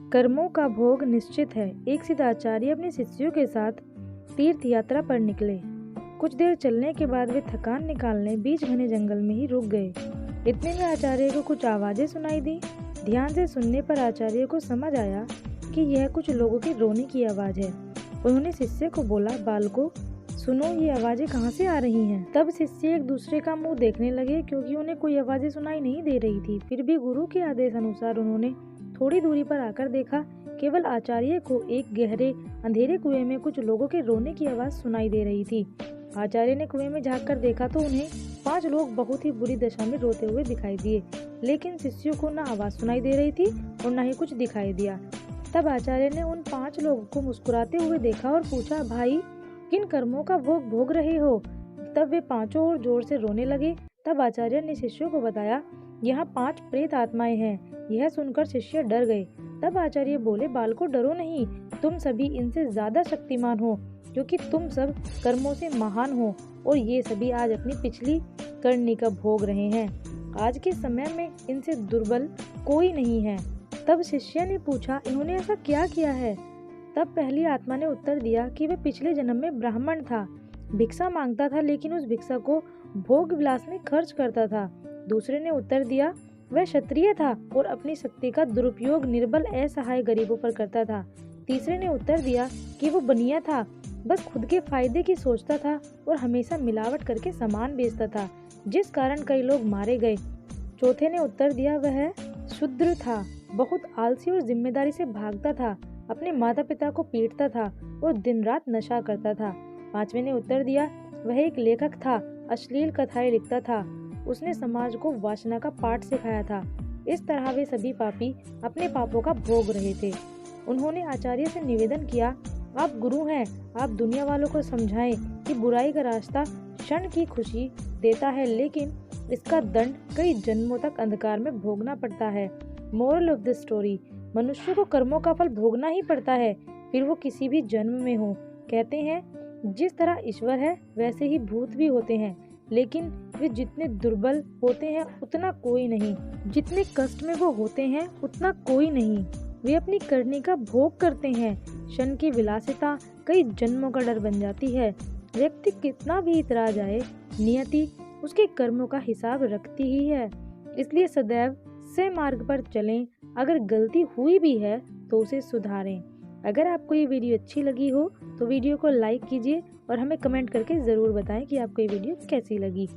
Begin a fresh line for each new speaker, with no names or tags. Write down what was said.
कर्मों का भोग निश्चित है। एक सिद्धाचार्य अपने शिष्यों के साथ तीर्थ यात्रा पर निकले। कुछ देर चलने के बाद वे थकान निकालने बीच घने जंगल में ही रुक गए। इतने में आचार्य को कुछ आवाजें सुनाई दी। ध्यान से सुनने पर आचार्य को समझ आया कि यह कुछ लोगों के रोने की आवाज है। उन्होंने शिष्य को बोला, बालको सुनो, ये आवाजें कहाँ से आ रही हैं? तब शिष्य एक दूसरे का मुंह देखने लगे क्योंकि उन्हें कोई आवाजें सुनाई नहीं दे रही थी। फिर भी गुरु के आदेश अनुसार उन्होंने थोड़ी दूरी पर आकर देखा। केवल आचार्य को एक गहरे अंधेरे कुएं में कुछ लोगों के रोने की आवाज सुनाई दे रही थी। आचार्य ने कुएं में झांक कर देखा तो उन्हें 5 लोग बहुत ही बुरी दशा में रोते हुए दिखाई दिए, लेकिन शिष्यों को न आवाज सुनाई दे रही थी और न ही कुछ दिखाई दिया। तब आचार्य ने उन 5 लोगों को मुस्कुराते हुए देखा और पूछा, भाई किन कर्मों का भोग भोग रहे हो? तब वे पांचों और जोर से रोने लगे। तब आचार्य ने शिष्यों को बताया, यहाँ 5 प्रेत आत्माएं हैं। यह सुनकर शिष्य डर गए। तब आचार्य बोले, बालको डरो नहीं, तुम सभी इनसे ज्यादा शक्तिमान हो क्योंकि तुम सब कर्मों से महान हो और ये सभी आज अपनी पिछली करनी का भोग रहे हैं। आज के समय में इनसे दुर्बल कोई नहीं है। तब शिष्य ने पूछा, इन्होंने ऐसा क्या किया है? तब पहली आत्मा ने उत्तर दिया कि वह पिछले जन्म में ब्राह्मण था, भिक्षा मांगता था, लेकिन उस भिक्षा को भोग विलास में खर्च करता था। दूसरे ने उत्तर दिया, वह क्षत्रिय था और अपनी शक्ति का दुरुपयोग निर्बल असहाय गरीबों पर करता था। तीसरे ने उत्तर दिया कि वो बनिया था, बस खुद के फायदे की सोचता था और हमेशा मिलावट करके सामान बेचता था, जिस कारण कई लोग मारे गए। चौथे ने उत्तर दिया, वह शूद्र था, बहुत आलसी और जिम्मेदारी से भागता था, अपने माता पिता को पीटता था और दिन रात नशा करता था। पांचवें ने उत्तर दिया, वह एक लेखक था, अश्लील कथाएं लिखता था, उसने समाज को वासना का पाठ सिखाया था। इस तरह वे सभी पापी अपने पापों का भोग रहे थे। उन्होंने आचार्य से निवेदन किया, आप गुरु हैं, आप दुनिया वालों को समझाएं कि बुराई का रास्ता क्षण की खुशी देता है, लेकिन इसका दंड कई जन्मों तक अंधकार में भोगना पड़ता है। मोरल ऑफ द स्टोरी, मनुष्य को कर्मों का फल भोगना ही पड़ता है, फिर वो किसी भी जन्म में हो। कहते हैं जिस तरह ईश्वर है वैसे ही भूत भी होते हैं, लेकिन वे जितने दुर्बल होते हैं उतना कोई नहीं, जितने कष्ट में वो होते हैं उतना कोई नहीं। वे अपनी करनी का भोग करते हैं। क्षण की विलासिता कई जन्मों का डर बन जाती है। व्यक्ति कितना भी इतरा जाए, नियति उसके कर्मों का हिसाब रखती ही है। इसलिए सदैव से मार्ग पर चलें। अगर गलती हुई भी है तो उसे सुधारें। अगर आपको ये वीडियो अच्छी लगी हो तो वीडियो को लाइक कीजिए और हमें कमेंट करके ज़रूर बताएं कि आपको ये वीडियो कैसी लगी।